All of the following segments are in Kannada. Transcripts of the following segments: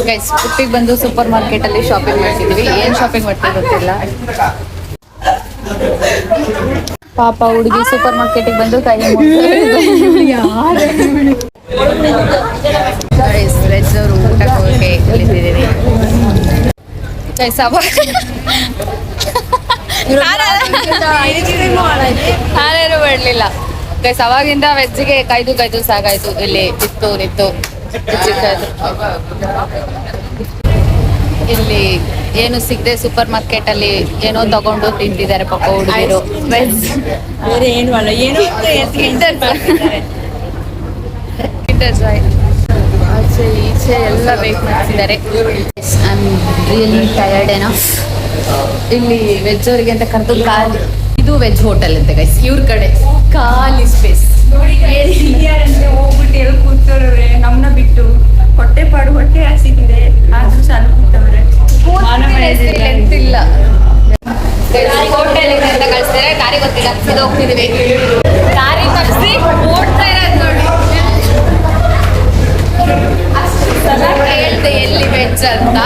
ಗೈಸ್ ಉಪ್ಪಿಗೆ ಬಂದು ಸೂಪರ್ ಮಾರ್ಕೆಟ್ ಅಲ್ಲಿ ಶಾಪಿಂಗ್ ಮಾಡ್ತಿದ್ವಿ. ಏನ್ ಶಾಪಿಂಗ್ ಮಾಡ್ತೀವಿ ಗೊತ್ತಿಲ್ಲ. ಪಾಪ ಹುಡುಗಿ ಸೂಪರ್ ಮಾರ್ಕೆಟಿಗೆ ಬಂದು ಕೈ ವೆಜ್ ಅವರು ಊಟಕ್ಕೆ ಹೋಗಿ ಕಲಿತಿದ್ದೀವಿ. ಗೈಸ್ ನಾನೇನು ಮಾಡಲಿಲ್ಲ ಗೈಸ್. ಅವಾಗಿಂದ ವೆಜ್ಗೆ ಕಾಯ್ದು ಸಾಕಾಯ್ತು. ಇಲ್ಲಿ ನಿಂತು ಇಲ್ಲಿ ಏನು ಸಿಗದೆ ಸೂಪರ್ ಮಾರ್ಕೆಟ್ ಅಲ್ಲಿ ಏನೋ ತಗೊಂಡು ತಿಂತಿದ್ದಾರೆ ಪಾಪ ಹುಡುಗಿರು. ವೆಜ್ ಬೇರೆ ಏನು ಅಲ್ಲ, ಏನೋ ಆಚೆ ಈಚೆ ಎಲ್ಲ ವೇಟ್ ಮಾಡ್ತಿದ್ದಾರೆ. I am really tired enough. ಇಲ್ಲಿ ವೆಜ್ ಅವರಿಗೆ ಅಂತ ಕರೆದು ಖಾಲಿ. ಇದು ವೆಜ್ ಹೋಟೆಲ್ ಅಂತೆ ಗೈಸ್. ಇವ್ರ ಕಡೆ ಖಾಲಿ ಸ್ಪೇಸ್ ನೋಡಿ. ಹೋಗ್ಬಿಟ್ಟು ಎಲ್ಲಿ ಕೂತವ್ರೆ ನಮ್ಮನ್ನ ಬಿಟ್ಟು. ಹೊಟ್ಟೆ ಹಸಿದಿದೆ ಆದ್ರೂ ಸಾಲ ಕೂತವ್ರೆ. ಇಲ್ಲ ಹೋಟೆಲ್ ಅಂತ ಕಳಿಸ್ತಾರೆ. ಗಾಡಿ ಗೊತ್ತಿಲ್ಲ ಇದು ಹೋಗ್ತಿದೀವಿ. ಗಾಡಿ ಕಳಿಸಿ ಓಡ್ತಾ ಇರೋದು ನೋಡಿ. ಅಷ್ಟು ಸಲ ಹೇಳ್ದೆ ಎಲ್ಲಿ ವೆಜ್ ಅಂತ.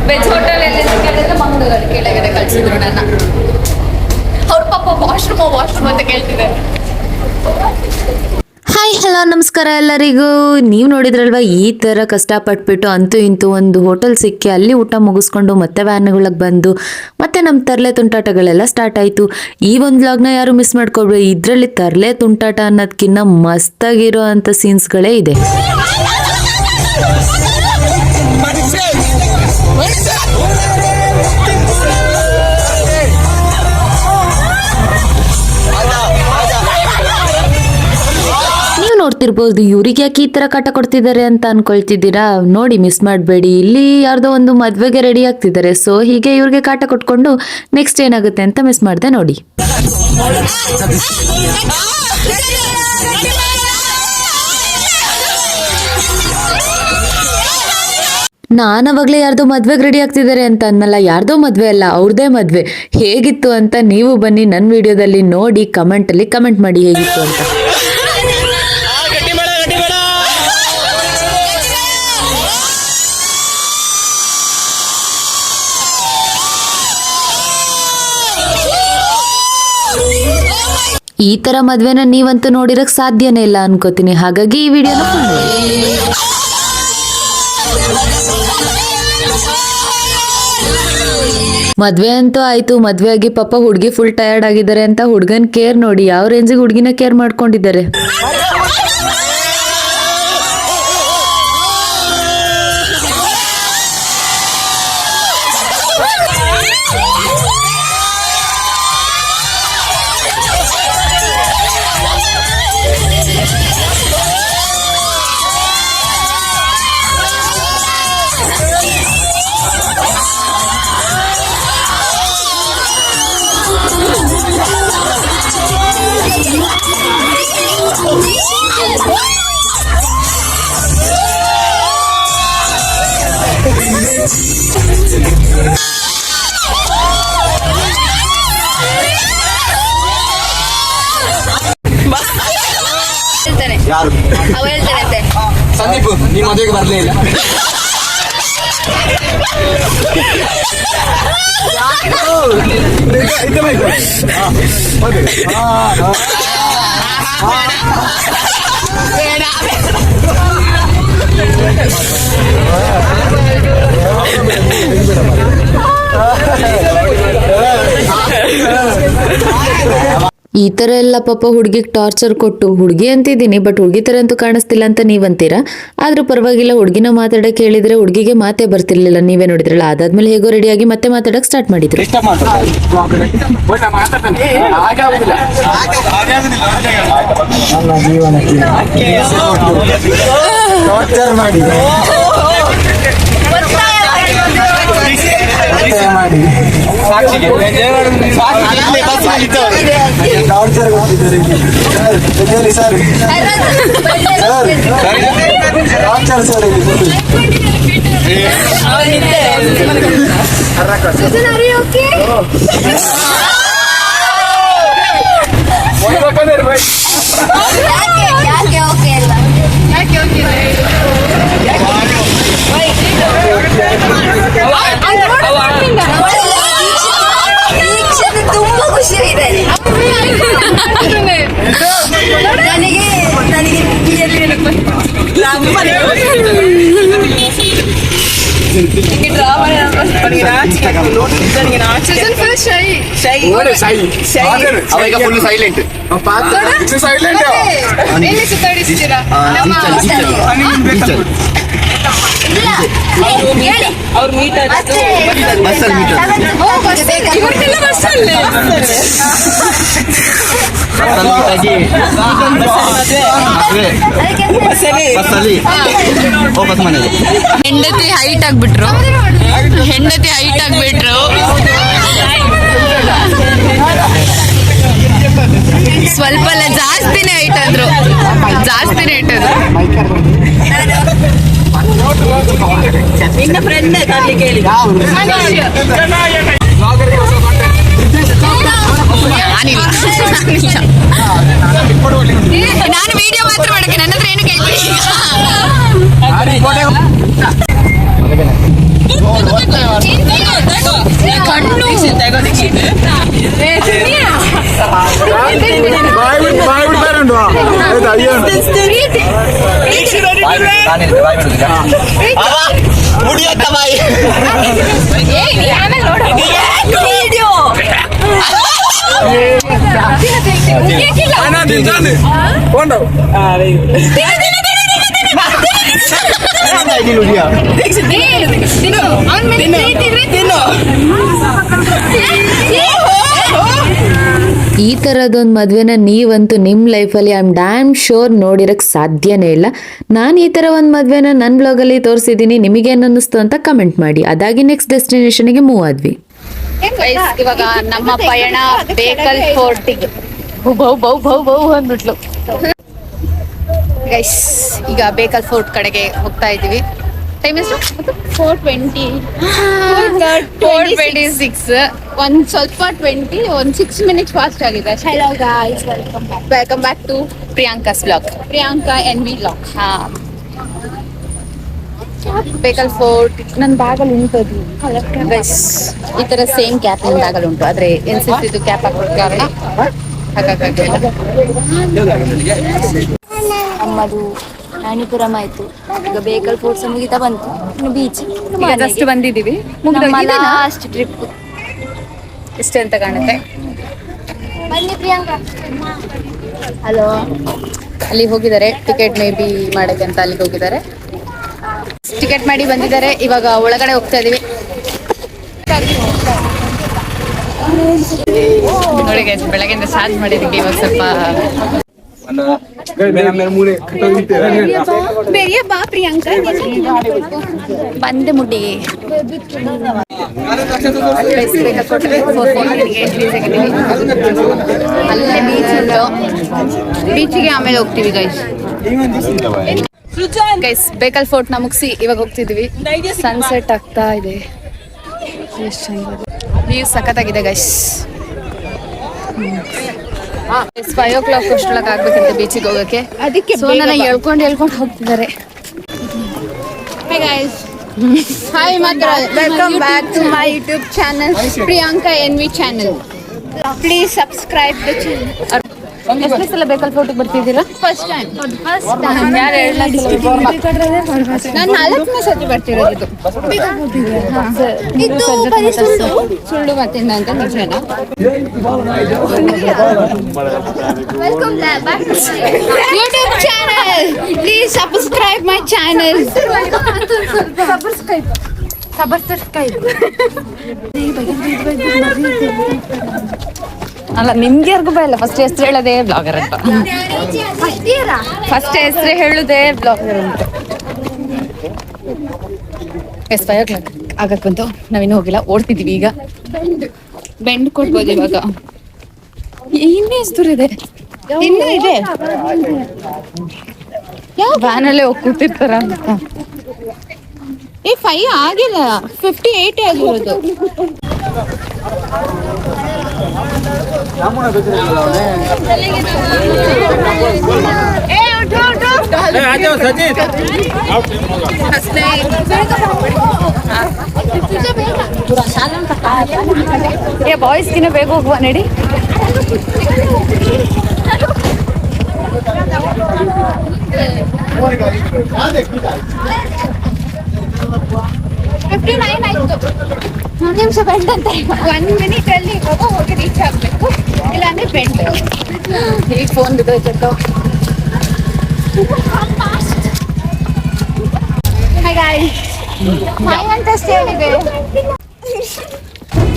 ವೆಜ್ ಹೋಟೆಲ್ ಎಲ್ಲಿ ಕೇಳಿದ್ರೆ ಮಂಗಳೂರು ಕೆಳಗಡೆ ಕಳ್ಸಿದ್ರು ನನ್ನ. ಅವ್ರ ಪಾಪ ವಾಶ್ರೂಮ್ ಅಂತ ಕೇಳ್ತಿದ್ದಾರೆ. ಹಾಯ್ ಹಲೋ ನಮಸ್ಕಾರ ಎಲ್ಲರಿಗೂ. ನೀವು ನೋಡಿದ್ರಲ್ವ ಈ ಥರ ಕಷ್ಟಪಟ್ಬಿಟ್ಟು ಅಂತೂ ಇಂತೂ ಒಂದು ಹೋಟೆಲ್ ಸಿಕ್ಕಿ ಅಲ್ಲಿ ಊಟ ಮುಗಿಸ್ಕೊಂಡು ಮತ್ತೆ ವ್ಯಾನ್ಗಳಿಗೆ ಬಂದು ಮತ್ತೆ ನಮ್ಮ ತರಲೆ ತುಂಟಾಟಗಳೆಲ್ಲ ಸ್ಟಾರ್ಟ್ ಆಯಿತು. ಈ ಒಂದು ವ್ಲಾಗ್ನ ಯಾರು ಮಿಸ್ ಮಾಡ್ಕೊಳ್ಬೇಡಿ. ಇದರಲ್ಲಿ ತರಲೆ ತುಂಟಾಟ ಅನ್ನೋದಕ್ಕಿಂತ ಮಸ್ತಾಗಿರೋ ಅಂಥ ಸೀನ್ಸ್ಗಳೇ ಇದೆ. ನೋಡ್ತಿರ್ಬೋದು ಇವ್ರಿಗೆ ಯಾಕೆ ಈ ತರ ಕಾಟ ಕೊಡ್ತಿದ್ದಾರೆ ಅಂತ ಅನ್ಕೊಳ್ತಿದ್ದೀರಾ. ನೋಡಿ ಮಿಸ್ ಮಾಡಬೇಡಿ. ಇಲ್ಲಿ ಯಾರ್ದೋ ಒಂದು ಮದ್ವೆಗೆ ರೆಡಿ ಆಗ್ತಿದ್ದಾರೆ. ಸೊ ಹೀಗೆ ಇವ್ರಿಗೆ ಕಾಟ ಕೊಟ್ಕೊಂಡು ನೆಕ್ಸ್ಟ್ ಏನಾಗುತ್ತೆ ಅಂತ ಮಿಸ್ ಮಾಡ್ದೆ ನೋಡಿ. ನಾನವಾಗಲೇ ಯಾರ್ದೋ ಮದ್ವೆಗೆ ರೆಡಿ ಆಗ್ತಿದ್ದಾರೆ ಅಂತ ಅನ್ನಲ್ಲ. ಯಾರ್ದೋ ಮದ್ವೆ ಅಲ್ಲ, ಅವ್ರದೇ ಮದ್ವೆ. ಹೇಗಿತ್ತು ಅಂತ ನೀವು ಬನ್ನಿ ನನ್ನ ವಿಡಿಯೋದಲ್ಲಿ ನೋಡಿ ಕಮೆಂಟಲ್ಲಿ ಕಮೆಂಟ್ ಮಾಡಿ ಹೇಗಿತ್ತು ಅಂತ. ಈ ತರ ಮದ್ವೆನ ನೀವಂತೂ ನೋಡಿರಕ್ ಸಾಧ್ಯನೇ ಇಲ್ಲ ಅನ್ಕೋತೀನಿ. ಹಾಗಾಗಿ ಈ ವಿಡಿಯೋನ ಮದ್ವೆ ಅಂತೂ ಆಯ್ತು. ಮದ್ವೆ ಆಗಿ ಪಾಪ ಹುಡುಗಿ ಫುಲ್ ಟಯರ್ಡ್ ಆಗಿದ್ದಾರೆ ಅಂತ ಹುಡ್ಗನ್ ಕೇರ್ ನೋಡಿ ಯಾವ ರೇಂಜಿಗೆ ಹುಡುಗಿನ ಕೇರ್ ಮಾಡ್ಕೊಂಡಿದ್ದಾರೆ. ಸಂದೀಪ್ ನಿಮ್ಮ ಮದುವೆಗೆ ಬರಲೇ ಇಲ್ಲ. ಈ ತರ ಎಲ್ಲ ಪಾಪ ಹುಡುಗಿಗೆ ಟಾರ್ಚರ್ ಕೊಟ್ಟು, ಹುಡುಗಿ ಅಂತಿದ್ದೀನಿ ಬಟ್ ಹುಡುಗಿ ತರ ಅಂತೂ ಕಾಣಿಸ್ತಿಲ್ಲ ಅಂತ ನೀವಂತೀರಾ. ಆದ್ರೂ ಪರವಾಗಿಲ್ಲ, ಹುಡುಗಿನ ಮಾತಾಡಕ್ ಹೇಳಿದ್ರೆ ಹುಡುಗಿಗೆ ಮಾತೇ ಬರ್ತಿರ್ಲಿಲ್ಲ. ನೀವೇ ನೋಡಿದ್ರಲ್ಲ. ಅದಾದ್ಮೇಲೆ ಹೇಗೋ ರೆಡಿಯಾಗಿ ಮತ್ತೆ ಮಾತಾಡಕ್ ಸ್ಟಾರ್ಟ್ ಮಾಡಿದ್ರು. ಹೆಂಡತಿ ಹೈಟ್ ಆಗ್ಬಿಟ್ರು ಸ್ವಲ್ಪ ಅಲ್ಲ ಜಾಸ್ತಿನೇ ಹೈಟ್ ಆದ್ರು ನಿನ್ನ ಫ್ರೆಂಡ್ ಕೇಳಿ ನಾನು ವಿಡಿಯೋ ಮಾತ್ರ ಮಾಡಕ್ಕೆ ನನ್ನ ಹತ್ರ ಏನು ಕೇಳ್ತೀನಿ ಈ ಥರದೊಂದು ಮದುವೆನ ನೀವಂತೂ ನಿಮ್ಮ ಲೈಫಲ್ಲಿ ಐ ಆಮ್ ಡ್ಯಾಮ್ ಶೋರ್ ನೋಡಿರೋಕ್ಕೆ ಸಾಧ್ಯನೇ ಇಲ್ಲ. ನಾನು ಈ ಥರ ಒಂದು ಮದುವೆನ ನನ್ನ ಬ್ಲಾಗಲ್ಲಿ ತೋರಿಸಿದ್ದೀನಿ. ನಿಮಗೇನು ಅನ್ನಿಸ್ತು ಅಂತ ಕಮೆಂಟ್ ಮಾಡಿ. ಅದಾಗಿ ನೆಕ್ಸ್ಟ್ ಡೆಸ್ಟಿನೇಷನ್ಗೆ ಮೂವ್ ಆದ್ವಿ. ಇವಾಗ ನಮ್ಮ ಪಯಣ ಬೇಕಲ್ ಫೋರ್ಟಿಗೆ. ಬೌ ಅಂದ್ಬಿಟ್ಲು ಗೈಸ್. ಈಗ ಬೇಕಲ್ ಫೋರ್ಟ್ ಕಡೆಗೆ ಹೋಗ್ತಾ ಇದೀವಿ. ಟೈಮ್ ಎಷ್ಟು? 4:26. ಒಂದು ಸ್ವಲ್ಪ 6 ಮಿನಿಟ್ಸ್ ಫಾಸ್ಟ್ ಆಗಿದೆ. Hello guys, welcome back to Priyanka's blog. Priyanka NV blog. Bekal fort ನನ್ನ ಬ್ಯಾಗಲ್ಲಿ ಉಂಟದು ಗೈಸ್. ಈ ತರ ಸೇಮ್ ಕ್ಯಾಪ್ ನನ್ನ ಬ್ಯಾಗಲ್ಲಿ ಉಂಟು, ಆದ್ರೆ NCC ಕ್ಯಾಪ್ ಹಾಕೋ ಕಾರಣ ಹಾಕಾಗಲ್ಲ. ನಮ್ಮದು ರಾಣಿಪುರಂ ಆಯ್ತು. ಈಗ ಬೇಕಲ್ ಫೋರ್ಟ್ಸ್ ಮುಗಿತಾ ಬಂತು. ಇನ್ನು ಬೀಚ್ ಜಸ್ಟ್ ಬಂದಿದ್ದೀವಿ. Last trip. ಇಷ್ಟೇ ಅಂತ ಕಾಣುತ್ತೆ. ಬನ್ನಿ ಪ್ರಿಯಾಂಕಾ. ಹಲೋ. ಅಲ್ಲಿ ಹೋಗಿದ್ದಾರೆ ಟಿಕೆಟ್ ಮೇ ಬಿ ಮಾಡಕ್ಕೆ ಅಂತ. ಅಲ್ಲಿಗೆ ಹೋಗಿದ್ದಾರೆ, ಟಿಕೆಟ್ ಮಾಡಿ ಬಂದಿದ್ದಾರೆ. ಇವಾಗ ಒಳಗಡೆ ಹೋಗ್ತಾ ಇದೀವಿ. ನೋಡಿ ಗೈಸ್, ಬೆಳಗ್ಗೆಯಿಂದ ಸ್ಟಾರ್ಟ್ ಮಾಡಿದಕ್ಕೆ ಇವಾಗ ಸ್ವಲ್ಪ ಬಾ ಪ್ರಿಯಾಂಕಾ ಬಂದೆ ಮುಡಿ. ಅಲ್ಲೇ ಬೀಚ್ ಉಂಟು, ಬೀಚಿಗೆ ಆಮೇಲೆ ಹೋಗ್ತೀವಿ ಗೈಸ್. ಗೈಸ್ ಬೇಕಲ್ ಫೋರ್ಟ್ ನ ಮುಗಿಸಿ ಇವಾಗ ಹೋಗ್ತಿದ್ವಿ. ಸನ್ಸೆಟ್ ಆಗ್ತಾ ಇದೆ. ವ್ಯೂ ಸಖತ್ತಾಗಿದೆ ಗೈಸ್. 5 o'clock ಅಷ್ಟೊಳಗೆ ಆಗ್ಬೇಕಂತೆ ಬೀಚಿಗೆ ಹೋಗಕ್ಕೆ. ಅದಕ್ಕೆ ನನ್ನ ಹೇಳ್ಕೊಂಡು ಹೋಗ್ತಿದ್ದಾರೆ. ಹಾಯ್ ಮಾತ್ರ. Welcome back to my YouTube channel Priyanka NV channel. Please subscribe the channel. ಎಷ್ಟನೇ ಸಲ ಬೇಕಲ್ ಫೋರ್ಟಿಗೆ ಬರ್ತಿದ್ದೀರಾ? First time. ಯಾರು ನಾನು 4ನೇ ಸತಿ ಬರ್ತಿರೋದು. ಇದು ಸುಳ್ಳು ಮತ್ತಿಂದ ಅಂತ ನಿಜನಾ? Welcome back to YouTube channel. Please subscribe my channel. ಅಲ್ಲ ನಿಮ್ಗೆ ಯಾರಿಗೂ ಬರಲ್ಲ. ಫಸ್ಟ್ ಹೆಸರು ಹೇಳೋದೇ ಬ್ಲಾಗರ್ ಅಂತ. ಫಸ್ಟ್ ಹೆಸರು ಹೇಳುದೇ ಬ್ಲಾಗರ್ ಅಂತ. 5 o'clock ಆಗಕ್ ಬಂತು. ನಾವಿನ್ನೂ ಹೋಗಿಲ್ಲ, ಓಡ್ತಿದೀವಿ. ಈಗ ಬೆಂಡ್ ಕೊಡ್ಬೋದು ಇವಾಗ. ಇನ್ನೂ ಎಷ್ಟು ದೂರ ಇದೆ? ಇನ್ನೂ ಇದೆ. ಯಾವ ವ್ಯಾನಲ್ಲೇ ಹೋಗಿ ಕೂತಿರ್ತಾರ ಅಂತ. 5 ಆಗಿಲ್ಲ, 58 ಆಗಿರೋದು. ಬಾಯ್ಸ್ಗಿನ ಬೇಗ ಹೋಗುವ ನಡಿ. 59 ಆಯ್ತು. 1 ನಿಮಿಷ ಬೆಂಡ್ ಅಂತ 1 ಮಿನಿಟ್ ಅಲ್ಲಿ ಇವಾಗ ಹೋಗಿ ರೀಚ್ ಆಗ್ಬೇಕು, ಇಲ್ಲಾಂದ್ರೆ ಬೆಂಡ್. ಈಗ ಫೋನ್ ಬಿದ್ದೋಯ್ತಕ್ಕ.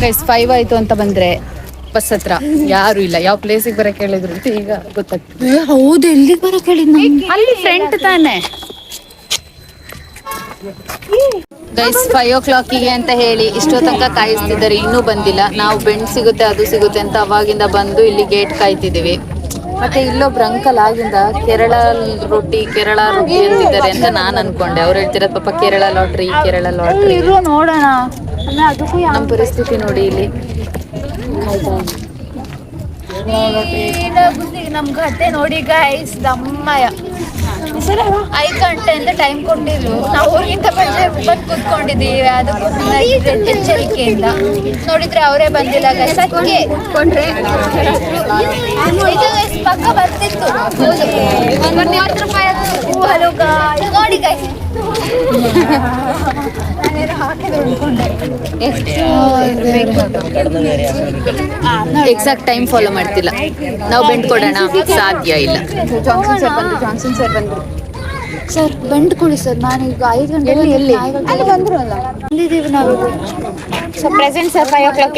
ಗೈಸ್ 5 ಆಯ್ತು ಅಂತ ಬಂದ್ರೆ ಬಸ್ ಹತ್ರ ಯಾರು ಇಲ್ಲ. ಯಾವ ಪ್ಲೇಸಿಗೆ ಬರಕ್ ಹೇಳಿದ್ರು ಅಂತ ಈಗ ಗೊತ್ತಾಗ್ತದೆ. ಹೌದು, ಎಲ್ಲಿಗೆ ಬರಕ್ ಹೇಳಿದ್ ಅಲ್ಲಿ ಫ್ರಂಟ್ ತಾನೆ ಗೈಸ್. 5 o'clock ಅಂತ ಹೇಳಿ ಇಷ್ಟೋ ತನಕ ಕಾಯಿಸ್ತಿದ್ದಾರೆ, ಇನ್ನೂ ಬಂದಿಲ್ಲ. ನಾವು ಬೆಂಡ್ ಸಿಗುತ್ತೆ ಅದು ಸಿಗುತ್ತೆ ಅಂತ ಅವಾಗಿಂದ ಬಂದು ಇಲ್ಲಿ ಗೇಟ್ ಕಾಯ್ತಿದ್ದೀವಿ. ಮತ್ತೆ ಇಲ್ಲೊಬ್ರು ಅಂಕಲ್ ಆಗಿಂದ ಕೇರಳ ರೊಟ್ಟಿ ಅಂತಿದ್ದಾರೆ ಅಂತ ನಾನು ಅನ್ಕೊಂಡೆ. ಅವ್ರು ಹೇಳ್ತಿರೋದು ಪಾಪ ಕೇರಳ ಲಾಟ್ರಿ ನೋಡೋಣ. ನಮ್ಮ ಪರಿಸ್ಥಿತಿ ನೋಡಿ ಇಲ್ಲಿ. ನಮ್ ಗದ್ದೆ ನೋಡಿ ಗೈಸ್, ದಮ್ಮಯ್ಯ 5 ಗಂಟೆಯಿಂದ ಟೈಮ್ ಕೊಟ್ಟಿದ್ರು. ನಾವು ಊರಿಗಿಂತ ಬಂದು ಕೂತ್ಕೊಂಡಿದ್ದೀವಿ, ಅದಕ್ಕೂ ಎಚ್ಚರಿಕೆಯಿಂದ ನೋಡಿದ್ರೆ ಅವರೇ ಬಂದಿಲ್ಲ ಗೈಸ್. ಅದಕ್ಕೆ ಪಕ್ಕ ಬರ್ತಿತ್ತು. 30 ರೂಪಾಯಿ ನೋಡಿ ಗೈಸ್. ಎಕ್ಸಾಕ್ಟ್ ಟೈಮ್ ಫಾಲೋ ಮಾಡ್ತಿಲ್ಲ. ನಾವು ಬೆಂಡ್ ಕೊಡೋಣ ಸಾಧ್ಯ ಇಲ್ಲ. ಜಾನ್ಸನ್ ಸರ್ ಬಂದ್ರು. ಸರ್ ಬೆಂಡ್ ಕೊಡಿ ಸರ್. ನಾನೀಗ 5 ಗಂಟೆ ಎಲ್ಲಿ ಬಂದ್ರು ಅಲ್ಲ, ಬಂದಿದ್ದೀವಿ ನಾವು. ಸೊ ಪ್ರೆಸೆಂಟ್ ಸರ್ 5 o'clock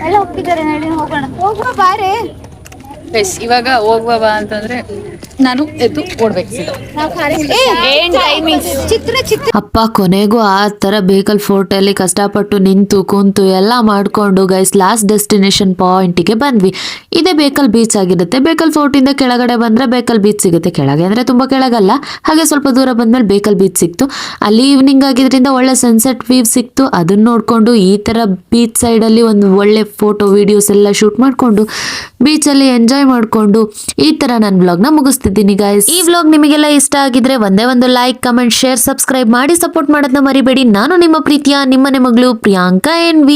ಎಲ್ಲ ಹೋಗ್ತಿದ್ದಾರೆ. ನಡಿ ಹೋಗೋಣ. ಹೋಗುವ ಬಾರೆ. ಎಸ್ ಇವಾಗ ಹೋಗುವ ಅಂತಂದ್ರೆ ನಾನು ಎದ್ದು ಓಡ್ಬೇಕು ಸೀದಾ. ಅಪ್ಪ ಕೊನೆಗೂ ಆ ಥರ ಬೇಕಲ್ ಫೋರ್ಟಲ್ಲಿ ಕಷ್ಟಪಟ್ಟು ನಿಂತು ಕುಂತು ಎಲ್ಲ ಮಾಡಿಕೊಂಡು ಗೈಸ್ ಲಾಸ್ಟ್ ಡೆಸ್ಟಿನೇಷನ್ ಪಾಯಿಂಟಿಗೆ ಬಂದ್ವಿ. ಇದೇ ಬೇಕಲ್ ಬೀಚ್ ಆಗಿರುತ್ತೆ. ಬೇಕಲ್ ಫೋರ್ಟಿಂದ ಕೆಳಗಡೆ ಬಂದರೆ ಬೇಕಲ್ ಬೀಚ್ ಸಿಗುತ್ತೆ. ಕೆಳಗೆ ಅಂದರೆ ತುಂಬ ಕೆಳಗಲ್ಲ, ಹಾಗೆ ಸ್ವಲ್ಪ ದೂರ ಬಂದಮೇಲೆ ಬೇಕಲ್ ಬೀಚ್ ಸಿಕ್ತು. ಅಲ್ಲಿ ಈವ್ನಿಂಗ್ ಆಗಿದ್ರಿಂದ ಒಳ್ಳೆ ಸನ್ಸೆಟ್ ವ್ಯೂ ಸಿಕ್ತು. ಅದನ್ನ ನೋಡಿಕೊಂಡು ಈ ಥರ ಬೀಚ್ ಸೈಡಲ್ಲಿ ಒಂದು ಒಳ್ಳೆ ಫೋಟೋ ವಿಡಿಯೋಸ್ ಎಲ್ಲ ಶೂಟ್ ಮಾಡಿಕೊಂಡು ಬೀಚಲ್ಲಿ ಎಂಜಾಯ್ ಮಾಡಿಕೊಂಡು ಈ ಥರ ನನ್ನ ವ್ಲಾಗ್ನ ಮುಗಿಸ್ತಿದ್ದೀನಿ ಗೈಸ್. ಈ ವ್ಲಾಗ್ ನಿಮಗೆಲ್ಲ ಇಷ್ಟ ಆಗಿದ್ರೆ ಒಂದೇ ಒಂದು ಲೈಕ್, ಕಮೆಂಟ್, ಶೇರ್, ಸಬ್ಸ್ಕ್ರೈಬ್ ಮಾಡಿ ಸಪೋರ್ಟ್ ಮಾಡೋದನ್ನ ಮರಿಬೇಡಿ. ನಾನು ನಿಮ್ಮ ಪ್ರೀತಿಯ ನಿಮ್ಮನೆ ಮಗಳು ಪ್ರಿಯಾಂಕಾ NV.